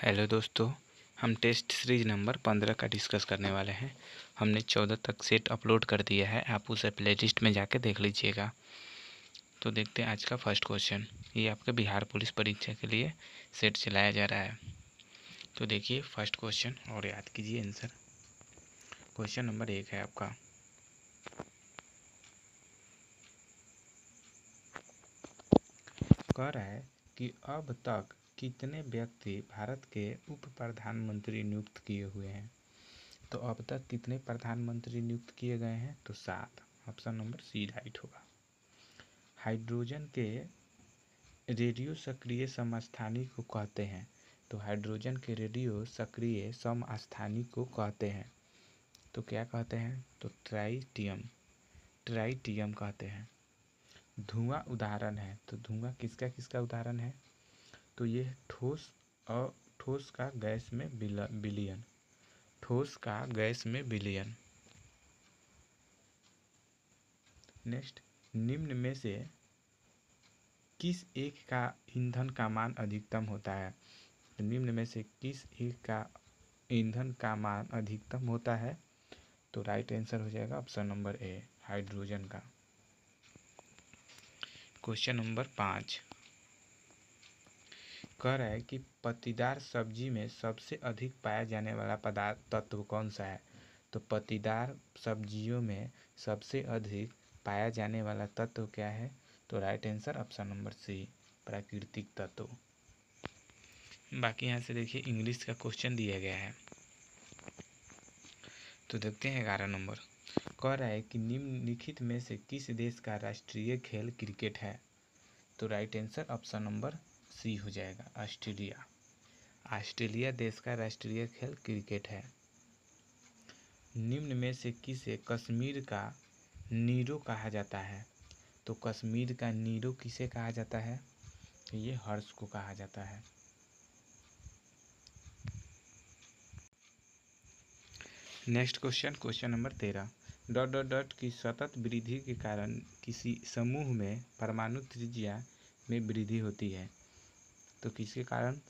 Hello दोस्तों, हम test series number 15 का डिस्कस करने वाले हैं। हमने 14 तक सेट अपलोड कर दिया है, आप उसे प्लेलिस्ट में जाके देख लीजिएगा। तो देखते हैं आज का फर्स्ट क्वेश्चन। ये आपके बिहार पुलिस परीक्षा के लिए सेट चलाया जा रहा है। तो देखिए फर्स्ट क्वेश्चन और याद कीजिए आंसर। क्वेश्चन नंबर 1 है आपका, कह रहा है कि अब तक कितने व्यक्ति भारत के उप प्रधानमंत्री नियुक्त किए हुए हैं। तो अब तक कितने प्रधानमंत्री नियुक्त किए गए हैं, तो 7। ऑप्शन नंबर सी राइट होगा। हाइड्रोजन के रेडियो सक्रिय समस्थानिक को कहते हैं। तो हाइड्रोजन के रेडियो सक्रिय समस्थानिक को कहते हैं, तो क्या कहते हैं, तो ट्राइटियम कहते हैं। धुआं उदाहरण है, तो धुआं किसका किसका उदाहरण है, तो ये ठोस और ठोस का गैस में विलयन, ठोस का गैस में विलयन। नेक्स्ट, निम्न में से किस एक का ईंधन का मान अधिकतम होता है। तो निम्न में से किस एक का ईंधन का मान अधिकतम होता है, तो राइट आंसर हो जाएगा ऑप्शन नंबर ए, हाइड्रोजन का। क्वेश्चन नंबर 5 कह रहा है कि पत्तीदार सब्जी में सबसे अधिक पाया जाने वाला पदार्थ तत्व कौन सा है। तो पत्तीदार सब्जियों में सबसे अधिक पाया जाने वाला तत्व क्या है, तो right answer option number C, प्राकृतिक तत्व। बाकी यहाँ से देखिए इंग्लिश का क्वेश्चन दिया गया है, तो देखते हैं 11 नंबर। कह रहा है कि निम्नलिखित में से किस देश का राष्ट्रीय खेल क्रिकेट है। तो right answer option number C हो जाएगा, ऑस्ट्रेलिया। ऑस्ट्रेलिया देश का राष्ट्रीय खेल क्रिकेट है। निम्न में से किसे कश्मीर का नीरो कहा जाता है। तो कश्मीर का नीरो किसे कहा जाता है, ये हर्ष को कहा जाता है। Next question, question number 13। Dot dot dot की सतत वृद्धि के कारण किसी समूह में परमाणु त्रिज्या में वृद्धि होती है। तो किसके कारण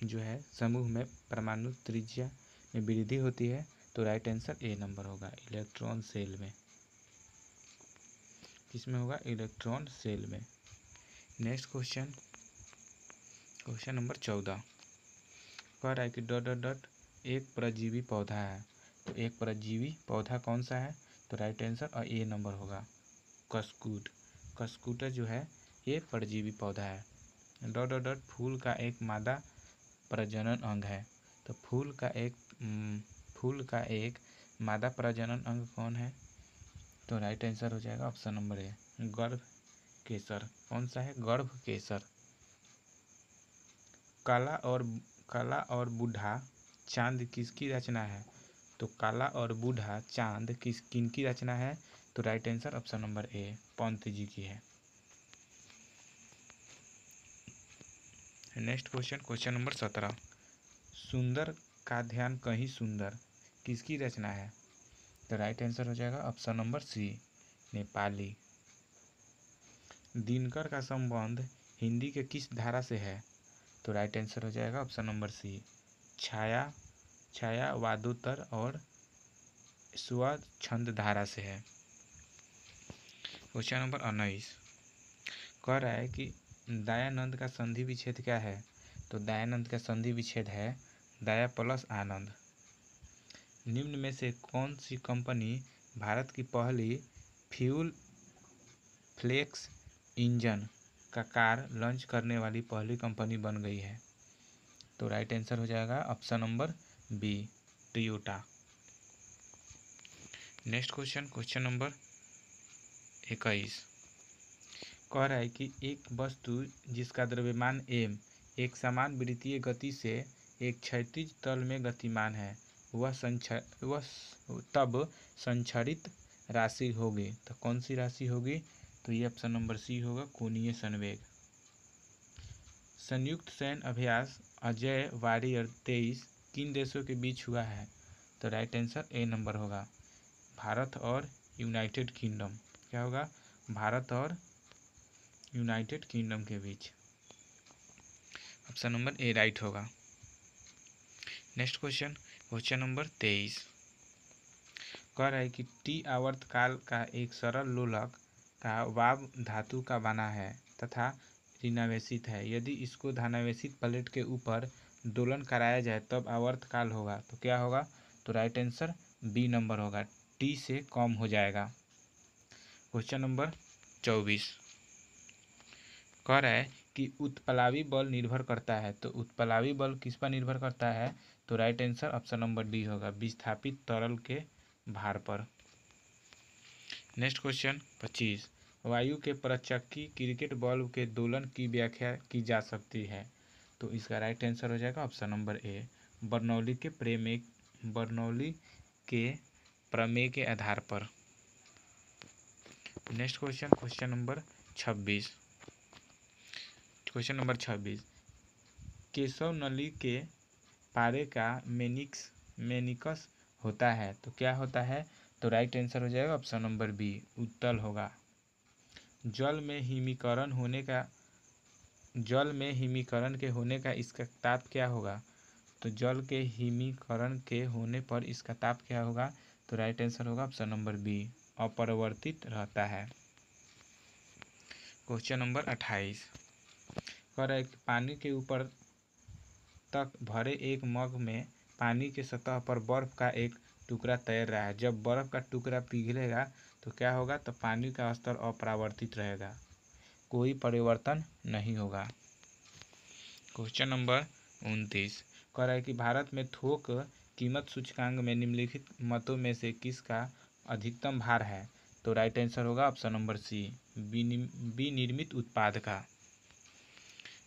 जो है समूह में परमाणु त्रिज्या में वृद्धि होती है, तो राइट आंसर ए नंबर होगा, इलेक्ट्रॉन सेल में। किसमें होगा, इलेक्ट्रॉन सेल में। नेक्स्ट क्वेश्चन, क्वेश्चन नंबर 14 कह रहा है कि डॉट डॉट डॉट एक परजीवी पौधा है। तो एक परजीवी पौधा कौन सा है, तो राइट आंसर ए नंबर होगा, कस्कूट। कस्कूट जो है ये परजीवी पौधा है। डॉट डॉट डॉट फूल का एक मादा प्रजनन अंग है। तो फूल का एक मादा प्रजनन अंग कौन है, तो राइट आंसर हो जाएगा ऑप्शन नंबर ए, गर्भ केसर। कौन सा है, गर्भ केसर। काला और बूढ़ा चांद किसकी रचना है। तो काला और बूढ़ा चांद किनकी रचना है, तो right answer option number A, Pant ji की है। Next question, question number 17। सुंदर का ध्यान कहीं सुंदर किसकी रचना है, तो राइट आंसर हो जाएगा option number C, Nepali. Dinkar का संबंध हिंदी के किस धारा से है, तो राइट आंसर हो जाएगा ऑप्शन नंबर सी, छायावादोत्तर और स्वच्छंद धारा से है। क्वेश्चन नंबर 19 कह रहा है कि दयानंद का संधि विच्छेद क्या है। तो दयानंद का संधि विच्छेद है दया प्लस आनंद। निम्न में से कौन सी कंपनी भारत की पहली फ्यूल फ्लेक्स इंजन का कार लॉन्च करने वाली पहली कंपनी बन गई है, तो राइट आंसर हो जाएगा option number B, Toyota. Next question, question number 21 कह रहा है कि एक वस्तु जिसका द्रव्यमान m एक समान वृत्तीय गति से एक क्षैतिज तल में गतिमान है, वह तब संक्षरित राशि होगी। तो कौन सी राशि होगी, तो ये ऑप्शन नंबर सी होगा, कोणीय संवेग। संयुक्त सैन्य अभ्यास अजय वारियर 23 किन देशों के बीच हुआ है, तो राइट आंसर ए नंबर होगा, भारत और यूनाइटेड किंगडम। क्या होगा, भारत और यूनाइटेड किंगडम के बीच। ऑप्शन नंबर ए राइट होगा। नेक्स्ट क्वेश्चन, क्वेश्चन नंबर 23 कह रहा है कि टी आवर्तकाल का एक सरल लोलक का वाब धातु का बना है तथा ऋणावेशित है। यदि इसको धनावेशित प्लेट के ऊपर दोलन कराया जाए तब आवर्तकाल होगा, तो क्या होगा? तो राइट आंसर बी नंबर होगा, टी से कम हो जाएगा। क्वेश्चन नंबर 24 कह रहा है कि उत्प्लावी बल निर्भर करता है, तो उत्प्लावी बल किस पर निर्भर करता है? तो right answer option number D होगा, विस्थापित तरल के भार पर। नेक्स्ट क्वेश्चन 25 वायु के प्रचक्की क्रिकेट बॉल के दोलन की व्याख्या की जा सकती है, तो इसका राइट आंसर हो जाएगा ऑप्शन नंबर ए, बर्नौली के प्रमेय के आधार पर। Next question, question number 26 Keshav नली के पारे का मेनिकस होता है, तो क्या होता है? तो राइट आंसर हो जाएगा ऑप्शन नंबर बी, उत्तल होगा। जल में हिमीकरण के होने का इसका ताप क्या होगा? तो जल के हिमीकरण के होने पर इसका ताप क्या होगा? तो राइट आंसर होगा ऑप्शन नंबर बी, अपरिवर्तित रहता है। क्वेश्चन नंबर 28 कह रहा है कि पानी के ऊपर तक भरे एक मग में पानी के सतह पर बर्फ का एक टुकड़ा तैर रहा है। जब बर्फ का टुकड़ा पिघलेगा तो क्या होगा? तो पानी का स्तर अपरिवर्तित रहेगा, कोई परिवर्तन नहीं होगा। क्वेश्चन नंबर 29 कह रहा है कि भारत में थोक कीमत सूचकांक में निम्नलिखित मतों में से किसका अधिकतम भार है? तो राइट आंसर होगा ऑप्शन नंबर सी, विनिर्मित उत्पाद का।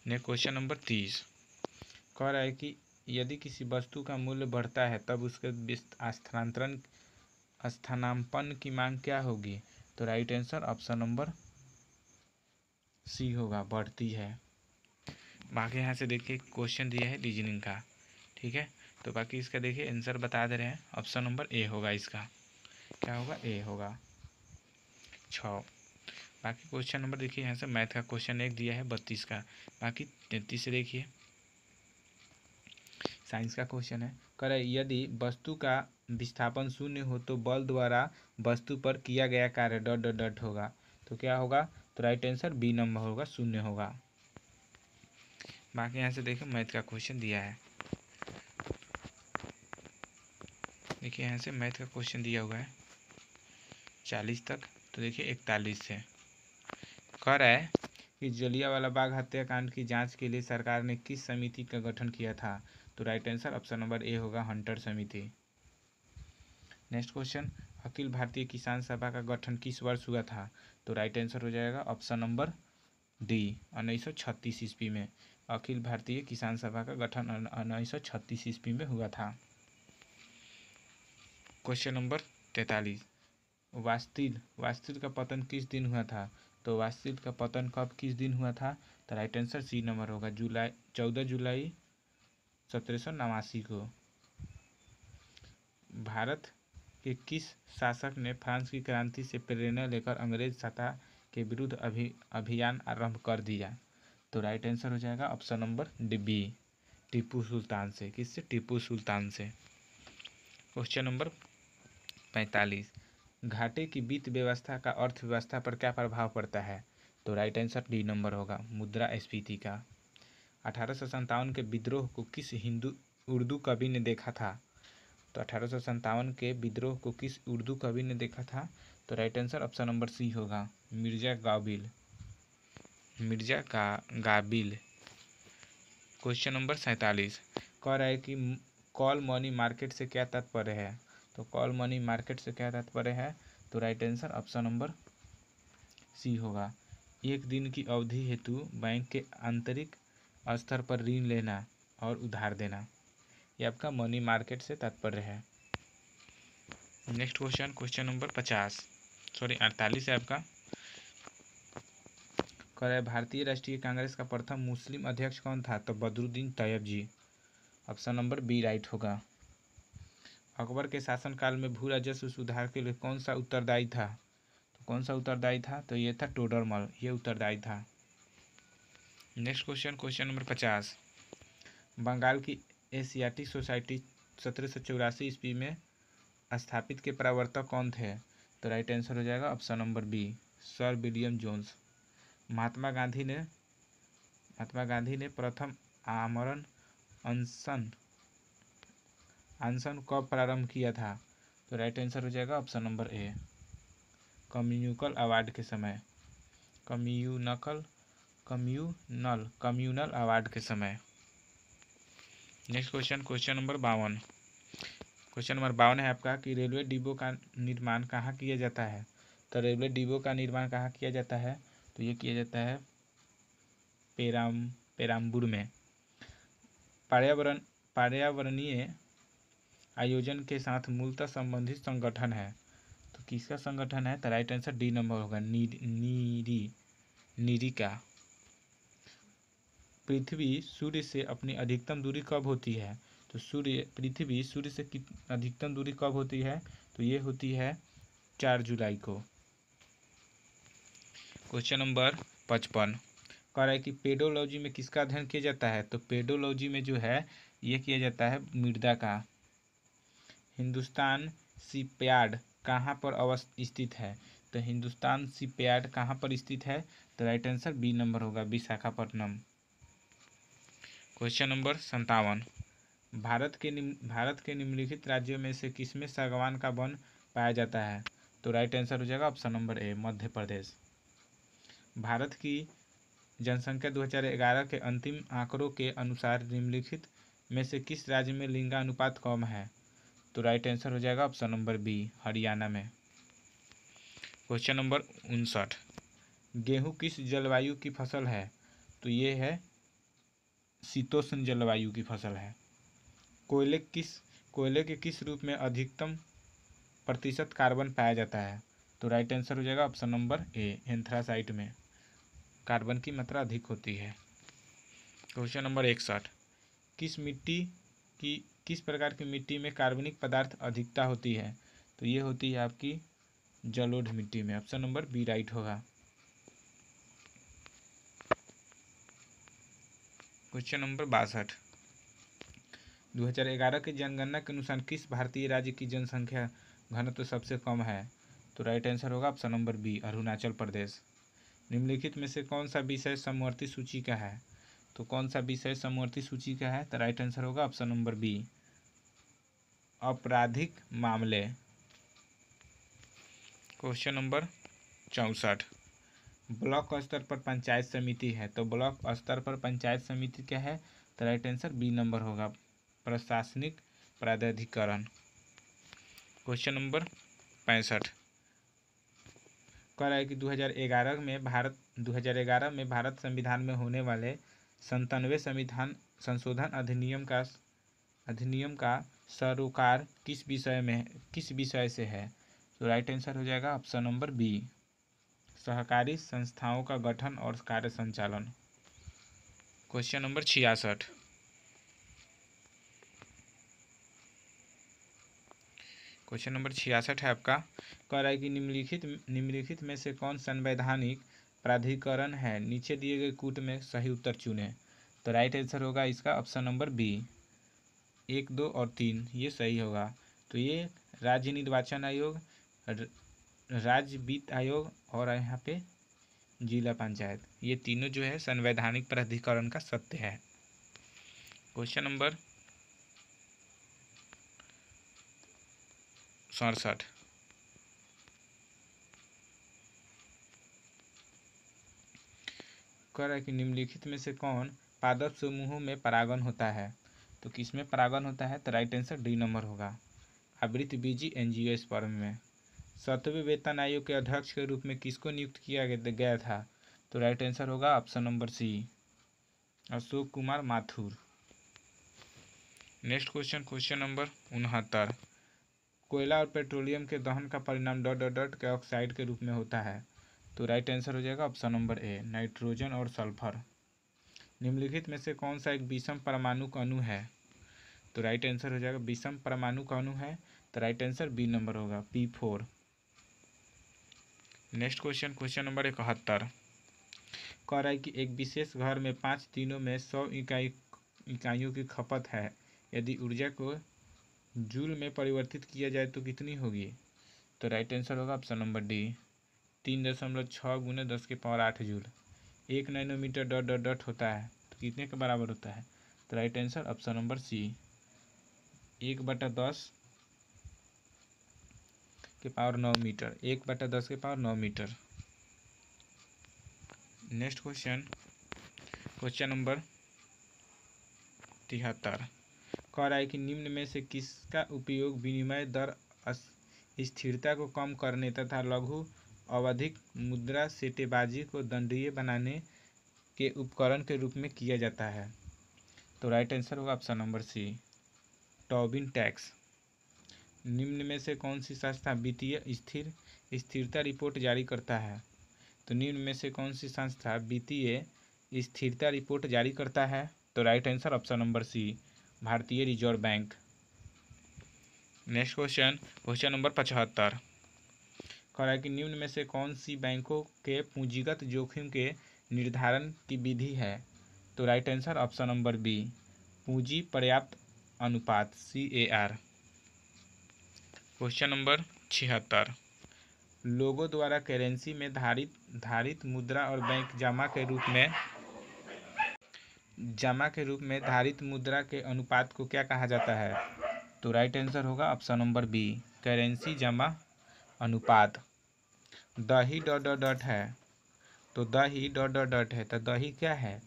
नेक्स्ट क्वेश्चन नंबर 30 कह रहा है कि यदि किसी वस्तु का मूल्य बढ़ता है तब उसके स्थानापन्न की मांग क्या होगी? तो right answer option number C होगा, बढ़ती है। बाकी यहाँ से देखिए क्वेश्चन दिया है रीजनिंग का, ठीक है, तो बाकी इसका देखिए आंसर बता दे रहे हैं, ऑप्शन नंबर ए होगा, इसका क्या होगा? ए होगा 6। बाकी क्वेश्चन नंबर देखिए यहाँ से मैथ का क्वेश्चन एक दिया है 32 का, बाकी 33 से देखिए साइंस का क्वेश्चन है। कह रहा है यदि वस्तु का विस्थापन शून्य हो तो बल द्वारा वस्तु पर किया गया कार्य डॉट डॉट डॉट होगा, तो क्या होगा? तो राइट आंसर बी नंबर होगा, शून्य होगा। बाकी यहाँ से देखिए मैथ का क्वेश्चन दिया है, देखिए यहाँ से मैथ का क्वेश्चन दिया हुआ है 40 तक, तो देखिए 41 से कह रहा है कि जलियांवाला बाग हत्याकांड की जांच के लिए सरकार ने किस समिति का गठन किया था? तो राइट आंसर ऑप्शन नंबर ए होगा, हंटर समिति। नेक्स्ट क्वेश्चन, अखिल भारतीय किसान सभा का गठन किस वर्ष हुआ था? तो राइट आंसर हो जाएगा ऑप्शन नंबर डी, 1936 ईस्वी में अखिल भारतीय किसान सभा का गठन 1936 ईस्वी में हुआ था। क्वेश्चन नंबर 43 वास्तिल का पतन किस दिन हुआ था? तो वास्तिल का पतन कब किस दिन हुआ था? तो राइट आंसर सी नंबर होगा, 14 जुलाई 1789 को। भारत के किस शासक ने फ्रांस की क्रांति से प्रेरणा लेकर अंग्रेज सत्ता के विरुद्ध अभियान आरंभ कर दिया? तो राइट आंसर हो जाएगा option number B, Tipu Sultan से। किससे? टीपू सुल्तान से। क्वेश्चन नंबर 45 घाटे की वित्त व्यवस्था का अर्थव्यवस्था पर क्या प्रभाव पड़ता है? तो राइट आंसर डी नंबर होगा, मुद्रास्फीति का। 1857 के विद्रोह को किस उर्दू कवि ने देखा था? तो 1857 के विद्रोह को किस उर्दू कवि ने देखा था? तो right answer option number C होगा, मिर्जा गाबिल। क्वेश्चन नंबर 47 कह रहा है कि कॉल मनी मार्केट से क्या तात्पर्य है? तो कॉल मनी मार्केट से क्या तात्पर्य है? तो right answer option number C होगा, एक दिन की अवधि हेतु बैंक के आंतरिक स्तर पर ऋण लेना और उधार देना, ये आपका मनी मार्केट से तात्पर्य है। नेक्स्ट क्वेश्चन, क्वेश्चन नंबर 48 है आपका। कह रहा है भारतीय राष्ट्रीय कांग्रेस का प्रथम मुस्लिम अध्यक्ष कौन था? तो बदरुद्दीन तैयब जी, ऑप्शन नंबर बी राइट होगा। अकबर के शासनकाल में भू राजस्व सुधार के लिए कौन सा उत्तरदायी था? तो कौन सा उत्तरदायी था? तो ये था टोडरमल, ये उत्तरदायी था। Next question, question number 50 Bengal की एशियाटिक सोसाइटी 1784 ईस्वी में स्थापित के प्रवर्तक कौन थे? तो राइट आंसर हो जाएगा option number B, sir William Jones. Mahatma Gandhi ने प्रथम आमरण अनशन कब प्रारंभ किया था? तो राइट आंसर हो जाएगा ऑप्शन नंबर ए, कम्युनल अवार्ड के समय, कम्यूनल अवार्ड के समय। Next question number 52। Question number 52 है आपका कि रेलवे डिब्बों का निर्माण कहाँ किया जाता है? तो रेलवे डिब्बों का निर्माण कहाँ किया जाता है? तो ये किया जाता है पेराम्बूर में। पर्यावरणीय आयोजन के साथ मूलतः संबंधित संगठन है, तो किसका संगठन है? तो राइट आंसर डी नंबर होगा, नीरी का। पृथ्वी सूर्य से अपनी अधिकतम दूरी कब होती है? तो पृथ्वी सूर्य से अधिकतम दूरी कब होती है? तो ये होती है 4 जुलाई को। क्वेश्चन नंबर 55 कह रहा है कि पेडोलॉजी में किसका अध्ययन किया जाता है? तो पेडोलॉजी में जो है ये किया जाता है मृदा का। हिंदुस्तान शिपयार्ड कहाँ पर स्थित है? तो हिंदुस्तान शिपयार्ड कहाँ पर स्थित है? तो राइट आंसर बी नंबर होगा, विशाखापट्टनम। क्वेश्चन नंबर 57 भारत के निम्नलिखित राज्यों में से किसमें सागवान का वन पाया जाता है? तो राइट आंसर हो जाएगा ऑप्शन नंबर ए, मध्य प्रदेश। भारत की जनसंख्या 2011 के अंतिम आंकड़ों के अनुसार निम्नलिखित में से किस राज्य में लिंगानुपात कम है? तो राइट आंसर हो जाएगा ऑप्शन नंबर बी, हरियाणा में। क्वेश्चन नंबर 59 गेहूँ किस जलवायु की फसल है? तो ये है शीतोष्ण जलवायु की फसल है। कोयले के किस रूप में अधिकतम प्रतिशत कार्बन पाया जाता है? तो राइट आंसर हो जाएगा ऑप्शन नंबर ए, एंथ्रासाइट में कार्बन की मात्रा अधिक होती है। क्वेश्चन नंबर 61 किस प्रकार की मिट्टी में कार्बनिक पदार्थ अधिकता होती है? तो ये होती है आपकी जलोढ़ मिट्टी में, ऑप्शन नंबर बी राइट होगा। क्वेश्चन नंबर 62 2011 की जनगणना के अनुसार किस भारतीय राज्य की जनसंख्या घनत्व सबसे कम है? तो राइट आंसर होगा option number B, Arunachal Pradesh. निम्नलिखित में से कौन सा विषय समवर्ती सूची का है? तो कौन सा विषय समवर्ती सूची का है? तो राइट आंसर होगा ऑप्शन नंबर बी, आपराधिक मामले। क्वेश्चन नंबर 64 ब्लॉक स्तर पर पंचायत समिति है, तो ब्लॉक स्तर पर पंचायत समिति क्या है? तो राइट आंसर बी नंबर होगा, प्रशासनिक प्राधिकरण। क्वेश्चन नंबर 65 कह रहा है कि 2011 में भारत संविधान में होने वाले 97वें संशोधन अधिनियम का सरोकार किस विषय से है? तो राइट आंसर हो जाएगा ऑप्शन नंबर बी, सहकारी संस्थाओं का गठन और कार्य संचालन। क्वेश्चन नंबर 66 है आपका, कह रहा है कि निम्नलिखित में से कौन संवैधानिक प्राधिकरण है? नीचे दिए गए कूट में सही उत्तर चुनें। तो राइट आंसर होगा इसका ऑप्शन नंबर बी, 1, 2 और 3 ये सही होगा। तो ये राज्य निर्वाचन आयोग, राज्य वित्त आयोग और यहाँ पे जिला पंचायत, ये तीनों जो है संवैधानिक प्राधिकरण का सत्य है। क्वेश्चन नंबर 67 कह रहा है कि निम्नलिखित में से कौन पादप समूहों में परागण होता है? तो किसमें परागण होता है? तो राइट आंसर डी नंबर होगा, आवृतबीजी एंजियोस्पर्म में। 7वें वेतन आयोग के अध्यक्ष के रूप में किसको नियुक्त किया गया था? तो राइट आंसर होगा option number C, Ashok Kumar Mathur. Next question number 69 कोयला और पेट्रोलियम के दहन का परिणाम डॉट के ऑक्साइड के रूप में होता है। तो राइट आंसर हो जाएगा ऑप्शन नंबर ए, नाइट्रोजन और सल्फर। निम्नलिखित में से कौन सा एक विषम परमाणु अणु है? तो राइट आंसर हो जाएगा विषम परमाणु अणु है, तो राइट आंसर बी नंबर होगा, P4। नेक्स्ट क्वेश्चन नंबर 71 कह रहा है कि एक विशेष घर में 5 दिनों में 100 इकाइयों की खपत है, यदि ऊर्जा को जूल में परिवर्तित किया जाए तो कितनी होगी? तो राइट आंसर होगा ऑप्शन नंबर डी, 3.6 गुने 10⁸ joule. 1 nanometre dot dot dot होता है तो कितने के बराबर होता है? तो right answer option number C, 1/10⁹ metre, 1/10⁹ metre. Next question number 73 कह रहा है कि निम्न में से किसका उपयोग विनिमय दर स्थिरता को कम करने तथा लघु अवधिक मुद्रा सट्टेबाजी को दंडनीय बनाने के उपकरण के रूप में किया जाता है? तो राइट आंसर होगा option number C, Tobin tax. निम्न में से कौन सी संस्था वित्तीय स्थिरता रिपोर्ट जारी करता है? तो निम्न में से कौन सी संस्था वित्तीय स्थिरता रिपोर्ट जारी करता है? तो right answer option number C, भारतीय Reserve Bank. Next question number 75 कह रहा है कि निम्न में से कौन सी बैंकों के पूंजीगत जोखिम के निर्धारण की विधि है? तो right answer option number B, पूंजी पर्याप्त अनुपात, CAR। क्वेश्चन नंबर 76 लोगों द्वारा करेंसी में धारित मुद्रा और बैंक जमा के रूप में धारित मुद्रा के अनुपात को क्या कहा जाता है? तो राइट आंसर होगा ऑप्शन नंबर बी, करेंसी जमा अनुपात। दही डॉट डॉट डॉट है तो दही डॉट डॉट डॉट है तो दही क्या है?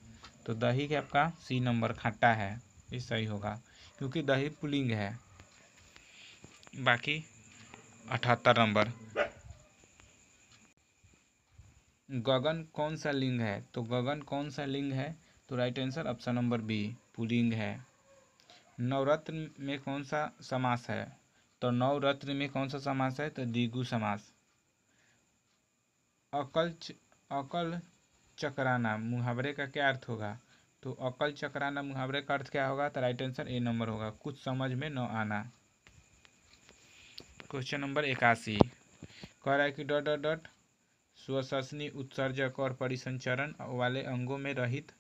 तो दही के आपका सी नंबर खट्टा है, ये सही होगा क्योंकि दही पुलिंग है। बाकी 78 नंबर गगन कौन सा लिंग है? तो गगन कौन सा लिंग है? तो right answer option number B, पुल्लिंग है। नवरत्न में कौन सा समास है? तो नवरत्न में कौन सा समास है? तो द्विगु समास। अकल चकराना मुहावरे का क्या अर्थ होगा? तो अकल चकराना मुहावरे का अर्थ क्या होगा? तो राइट आंसर ए नंबर होगा, कुछ समझ में न आना। क्वेश्चन नंबर 81 कह रहा है कि डॉट डॉट डॉट स्वश्वसनी उत्सर्जक और परिसंचरण वाले अंगों में रहित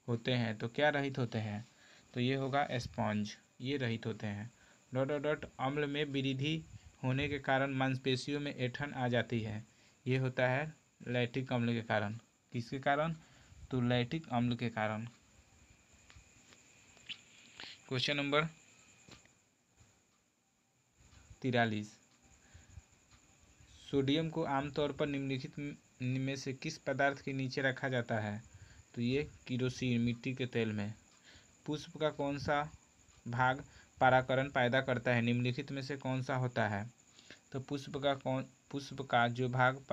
होते हैं। तो क्या रहित होते हैं? तो ये होगा स्पॉन्ज, ये रहित होते हैं। डॉट डॉट डॉट अम्ल में वृद्धि होने के कारण मांसपेशियों में ऐंठन आ जाती है, ये होता है लैक्टिक अम्ल के कारण। किसके कारण? तो लैक्टिक अम्ल के कारण। क्वेश्चन नंबर 43 सोडियम को आमतौर पर निम्नलिखित में से किस पदार्थ के नीचे रखा जाता है? तो ये किरोसिन, मिट्टी के तेल में। पुष्प का कौन सा भाग परागकण पैदा करता है? निम्नलिखित में से कौन सा होता है? तो पुष्प का जो भाग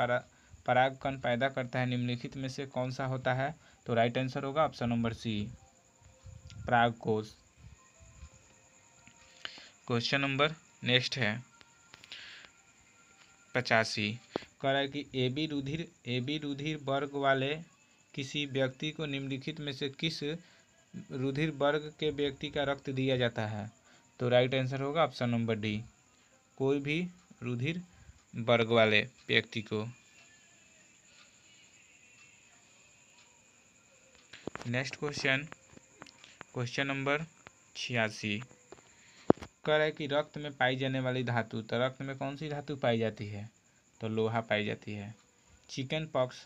परागकण पैदा करता है निम्नलिखित में से कौन सा होता है? तो राइट आंसर होगा ऑप्शन नंबर सी, परागकोश। क्वेश्चन नंबर नेक्स्ट है 85 कह रहा है कि AB रुधिर वर्ग वाले किसी व्यक्ति को निम्नलिखित में से किस रुधिर वर्ग के व्यक्ति का रक्त दिया जाता है? तो राइट आंसर होगा ऑप्शन नंबर डी, कोई भी रुधिर वर्ग वाले व्यक्ति को। नेक्स्ट क्वेश्चन नंबर 86 कह रहा है कि रक्त में पाई जाने वाली धातु, तो रक्त में कौन सी धातु पाई जाती है? तो लोहा पाई जाती है। चिकन पॉक्स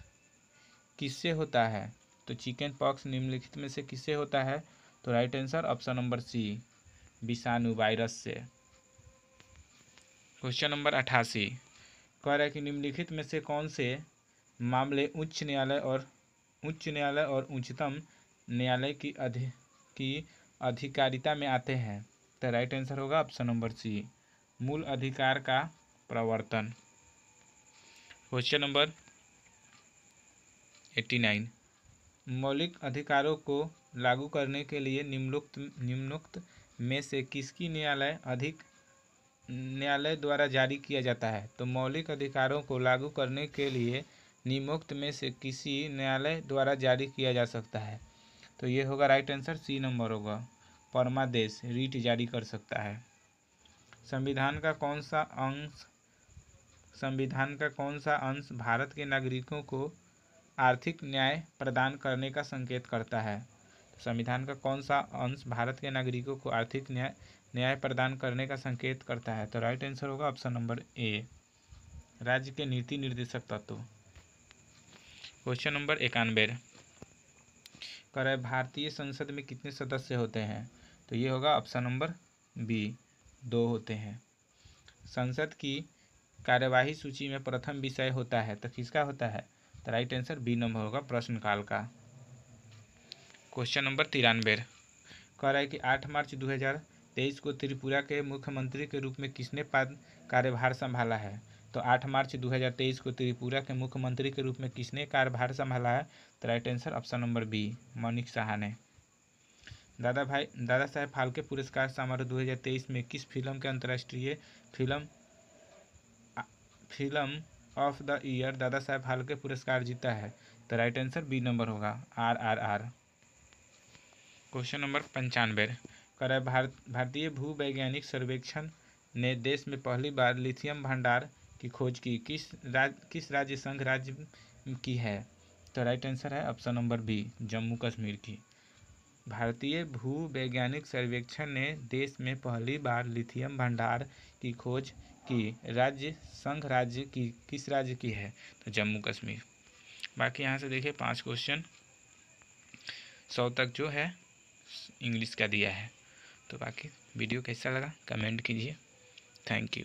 किससे होता है? तो चिकन पॉक्स निम्नलिखित में से किससे होता है? तो right answer option number C, विषाणु वायरस से। क्वेश्चन नंबर 88 कह रहा है कि निम्नलिखित में से कौन से मामले उच्च न्यायालय और उच्चतम न्यायालय की अधिकारिता में आते हैं? तो राइट आंसर होगा ऑप्शन नंबर सी, मूल अधिकार का प्रवर्तन। क्वेश्चन नंबर 89 मौलिक अधिकारों को लागू करने के लिए निम्नोक्त में से किसकी न्यायालय द्वारा जारी किया जाता है? तो मौलिक अधिकारों को लागू करने के लिए निम्नोक्त में से किसी न्यायालय द्वारा जारी किया जा सकता है? तो ये होगा राइट आंसर सी नंबर होगा, परमादेश, रीट जारी कर सकता है। संविधान का कौन सा अंश भारत के नागरिकों को आर्थिक न्याय प्रदान करने का संकेत करता है? संविधान का कौन सा अंश भारत के नागरिकों को आर्थिक न्याय प्रदान करने का संकेत करता है? तो राइट आंसर होगा ऑप्शन नंबर ए, राज्य के नीति निर्देशक तत्व। क्वेश्चन नंबर 91 कर है भारतीय संसद में कितने सदस्य होते हैं? तो ये होगा ऑप्शन नंबर बी, 2 होते हैं। संसद की कार्यवाही सूची में प्रथम विषय होता है तो किसका होता है? तो राइट आंसर बी नंबर होगा, प्रश्नकाल का। क्वेश्चन नंबर 93 कह रहा है कि 8 मार्च 2023 को त्रिपुरा के मुख्यमंत्री के रूप में किसने पद कार्यभार संभाला है? तो 8 मार्च 2023 को त्रिपुरा के मुख्यमंत्री के रूप में किसने कार्यभार संभाला है? तो right answer option number B, Mounik Saha ने। दादा साहेब फाल्के पुरस्कार समारोह 2023 में किस फिल्म के अंतर्राष्ट्रीय film of the year Dada Saheb Phalke पुरस्कार जीता है? तो राइट आंसर बी नंबर होगा, RRR। क्वेश्चन नंबर 95 कर है भारतीय भूवैज्ञानिक सर्वेक्षण ने देश में पहली बार लिथियम भंडार की खोज की किस राज्य संघ राज्य की है? तो राइट आंसर है option number B, Jammu Kashmir की। भारतीय भूवैज्ञानिक सर्वेक्षण ने देश में पहली बार लिथियम भंडार की खोज की संघ राज्य की किस राज्य की है? तो जम्मू कश्मीर। बाकी यहाँ से देखिए 5 क्वेश्चन 100 तक जो है इंग्लिश का दिया है। तो बाकी वीडियो कैसा लगा कमेंट कीजिए। Thank you.